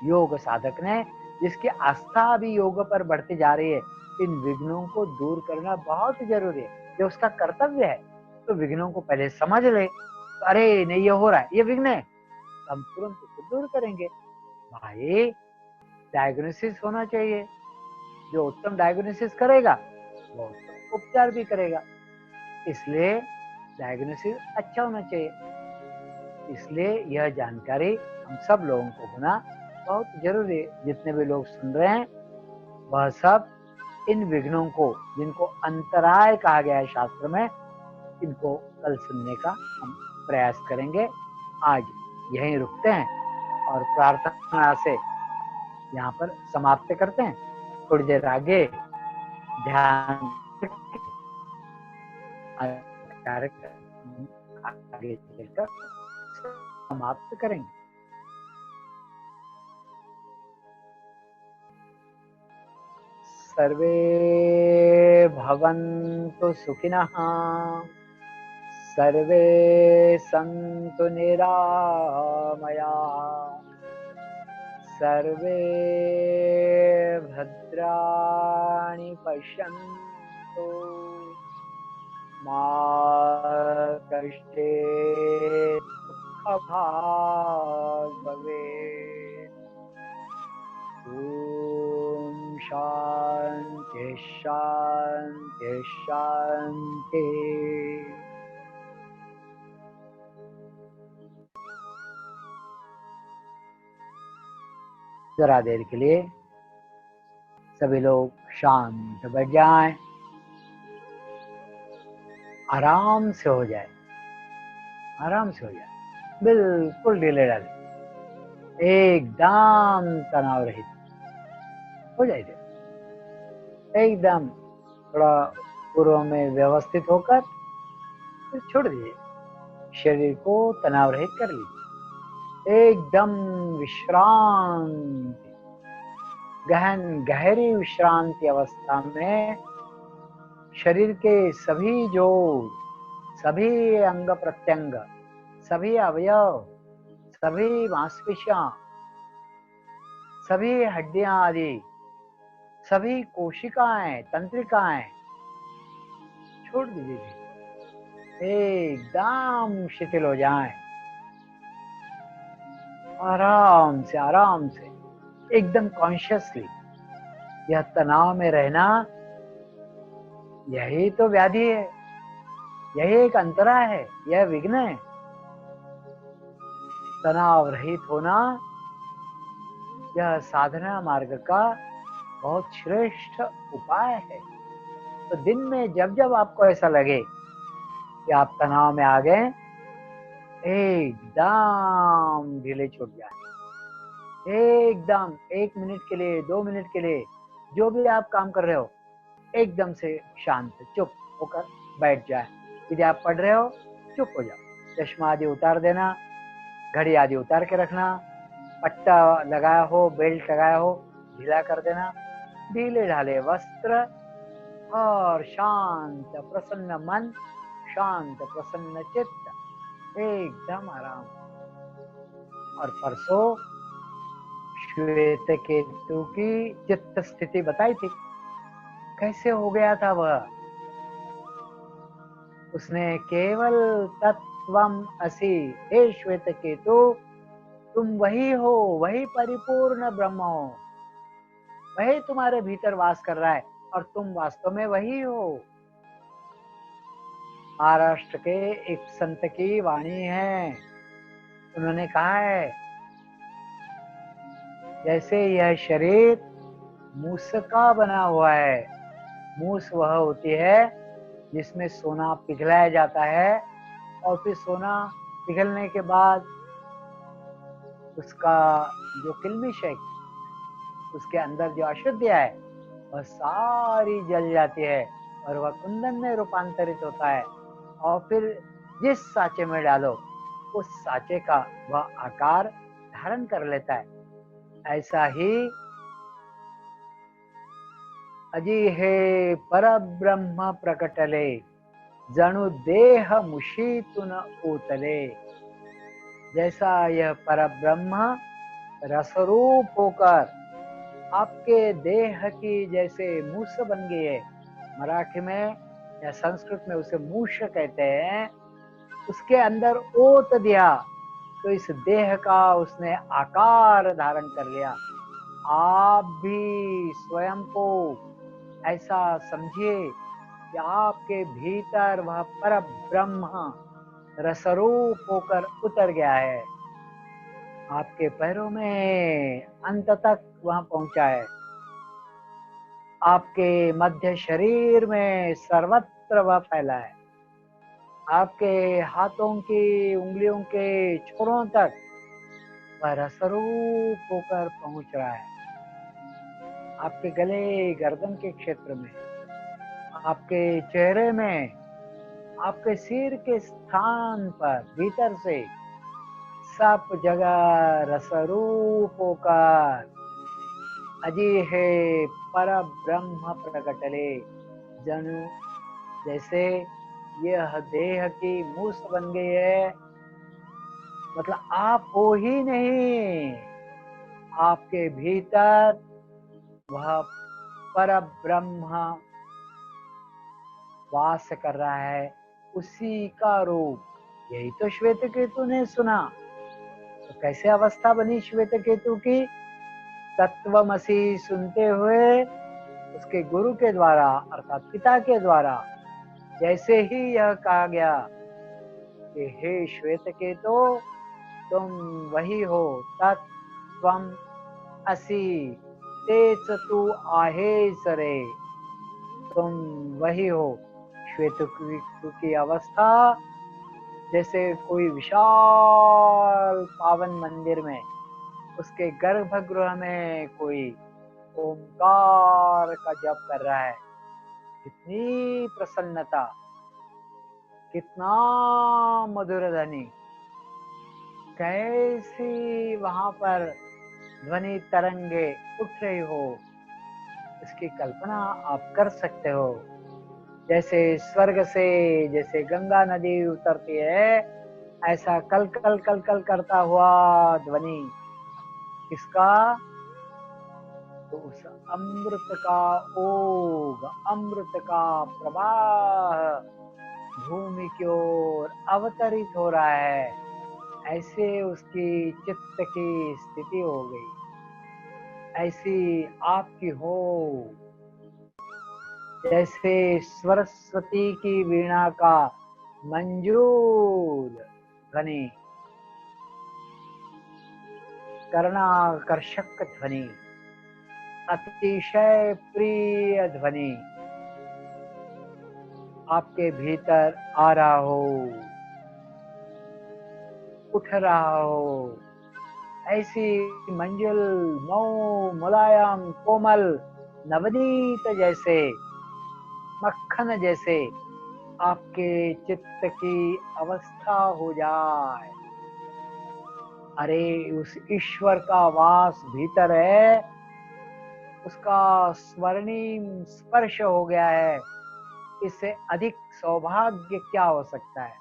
योग साधक ने, जिसकी आस्था भी योग पर बढ़ती जा रही है, इन विघ्नों को दूर करना बहुत जरूरी है, ये उसका कर्तव्य है। तो विघ्नों को पहले समझ ले, तो अरे नहीं ये हो रहा है, ये विघ्न है, तो हम तुरंत उसको दूर करेंगे। भाई डायग्नोसिस होना चाहिए, जो उत्तम डायग्नोसिस करेगा वो उत्तम उपचार भी करेगा, इसलिए डायग्नोसिस अच्छा होना चाहिए। इसलिए यह जानकारी हम सब लोगों को होना बहुत जरूरी है। जितने भी लोग सुन रहे हैं वह सब इन विघ्नों को, जिनको अंतराय कहा गया है शास्त्र में, इनको कल सुनने का हम प्रयास करेंगे। आज यहीं रुकते हैं और प्रार्थना से यहाँ पर समाप्त करते हैं। थोड़ी देर आगे ध्यान कार्यक्रम आगे चलकर समाप्त करेंगे। सर्वे भवन्तु सुखिनः, सर्वे सन्तु निरामयाः, सर्वे भद्राणि पश्यन्तु, मा कश्चित् दुःखभाग् भवेत्। ॐ शान्ति शान्ति शान्ति। जरा देर के लिए सभी लोग शांत बैठ जाएं, आराम से हो जाए, आराम से हो जाए, बिल्कुल ढीले ढाले, एकदम तनाव रहित हो जाइए, एकदम थोड़ा पूर्व में व्यवस्थित होकर फिर छोड़ दीजिए, शरीर को तनाव रहित कर लीजिए, एकदम विश्रांति, गहन गहरी विश्रांति अवस्था में शरीर के सभी जोड़, सभी अंग प्रत्यंग, सभी अवयव, सभी मांसपेशियां, सभी हड्डियां आदि, सभी कोशिकाएं, तंत्रिकाएं छोड़ दीजिए, एकदम शिथिल हो जाएं, आराम से एकदम कॉन्शियसली। यह तनाव में रहना यही तो व्याधि है, यही एक अंतरा है, यह विघ्न है। तनाव रहित होना यह साधना मार्ग का बहुत श्रेष्ठ उपाय है। तो दिन में जब जब आपको ऐसा लगे कि आप तनाव में आ गए, एकदम ढीले छूट जाए, एकदम 1 मिनट के लिए, 2 मिनट के लिए, जो भी आप काम कर रहे हो, एकदम से शांत चुप होकर बैठ जाए। यदि आप पढ़ रहे हो, चुप हो जाओ, चश्मा आदि उतार देना, घड़ी आदि उतार के रखना, पट्टा लगाया हो, बेल्ट लगाया हो, ढीला कर देना, ढीले ढाले वस्त्र और शांत प्रसन्न मन, शांत प्रसन्न चित्त, एकदम आराम। और परसों श्वेत केतु की चित्त स्थिति बताई थी, कैसे हो गया था वह। उसने केवल तत्वम असि, हे श्वेत केतु तुम वही हो, वही परिपूर्ण ब्रह्म हो, वही तुम्हारे भीतर वास कर रहा है और तुम वास्तव में वही हो। महाराष्ट्र के एक संत की वाणी है, उन्होंने कहा है, जैसे यह शरीर मूस का बना हुआ है, मूस वह होती है जिसमें सोना पिघलाया जाता है और फिर सोना पिघलने के बाद उसका जो किल्मिश है, उसके अंदर जो अशुद्धियां है, वह सारी जल जाती है और वह कुंदन में रूपांतरित होता है और फिर जिस साँचे में डालो, उस साँचे का वह आकार धारण कर लेता है। ऐसा ही अजी हे परब्रह्म प्रकटले, जणु देह मुशीतुन ऊतले। जैसा यह परब्रह्म रसरूप होकर आपके देह की जैसे मूस बन गई है, मराठी में या संस्कृत में उसे मूष कहते हैं, उसके अंदर ओत दिया तो इस देह का उसने आकार धारण कर लिया। आप भी स्वयं को ऐसा समझिए कि आपके भीतर वह पर ब्रह्म रसरूप होकर उतर गया है, आपके पैरों में अंत तक वहां पहुंचा है, आपके मध्य शरीर में सर्वत्र वह फैला है, आपके हाथों की उंगलियों के छोरों तक वह रसरूप होकर पहुंच रहा है। आपके गले गर्दन के क्षेत्र में, आपके चेहरे में, आपके सिर के स्थान पर, भीतर से सब जगह रसरूप होकर अजी है पर ब्रह्म प्रकटले, जनु जैसे यह देह की मूस बन गई है, मतलब आप हो ही नहीं, आपके भीतर वह पर ब्रह्म वास कर रहा है, उसी का रूप। यही तो श्वेत केतु ने सुना। तो कैसे अवस्था बनी श्वेत केतु की? तत्वमसि सुनते हुए उसके गुरु के द्वारा अर्थात पिता के द्वारा जैसे ही यह कहा गया कि हे श्वेत केतु तुम वही हो, तत्वम असि, तेच तू आहे सरे, तुम वही हो। श्वेत केतु की अवस्था जैसे कोई विशाल पावन मंदिर में, उसके गर्भगृह में कोई ओंकार का जप कर रहा है, कितनी प्रसन्नता, कितना मधुर ध्वनि, कैसी वहां पर ध्वनि तरंगे उठ रही हो, इसकी कल्पना आप कर सकते हो। जैसे स्वर्ग से जैसे गंगा नदी उतरती है, ऐसा कल कल कल कल करता हुआ ध्वनि किसका? तो उस अमृत का ओघ, अमृत का प्रवाह भूमि की ओर अवतरित हो रहा है, ऐसे उसकी चित्त की स्थिति हो गई, ऐसी आपकी हो। जैसे सरस्वती की वीणा का मंजूर ध्वनि, कर्णाकर्षक ध्वनि, अतिशय प्रिय ध्वनि आपके भीतर आ रहा हो, उठ रहा हो। ऐसी मंजुल, मऊ, मुलायम, कोमल, नवनीत जैसे, मक्खन जैसे आपके चित्त की अवस्था हो जाए। अरे उस ईश्वर का वास भीतर है, उसका स्वर्णिम स्पर्श हो गया है। इससे अधिक सौभाग्य क्या हो सकता है?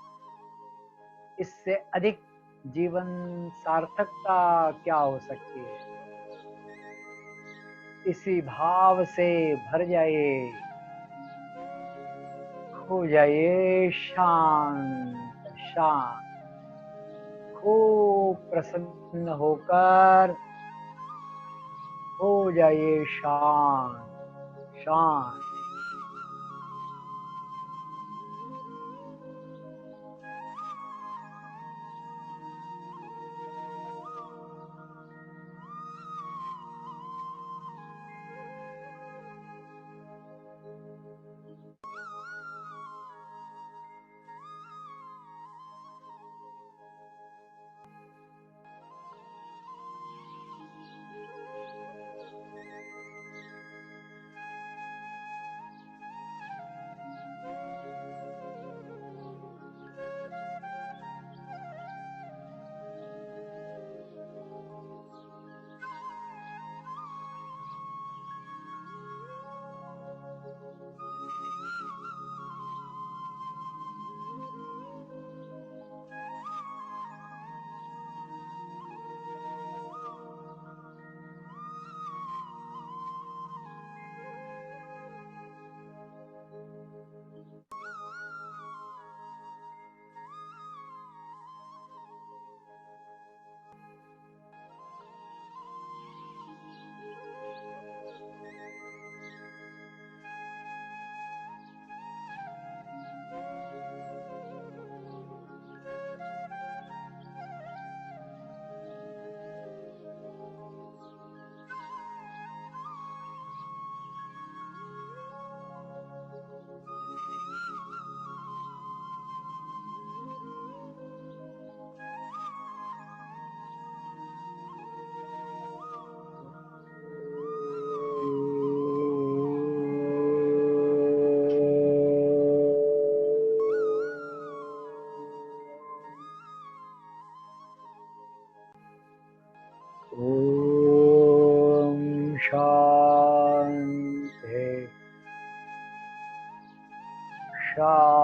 इससे अधिक जीवन सार्थकता क्या हो सकती है? इसी भाव से भर जाइए, हो जाइए शांत शांत, खूब प्रसन्न होकर हो जाइए शांत शांत। ओम शांति शांति।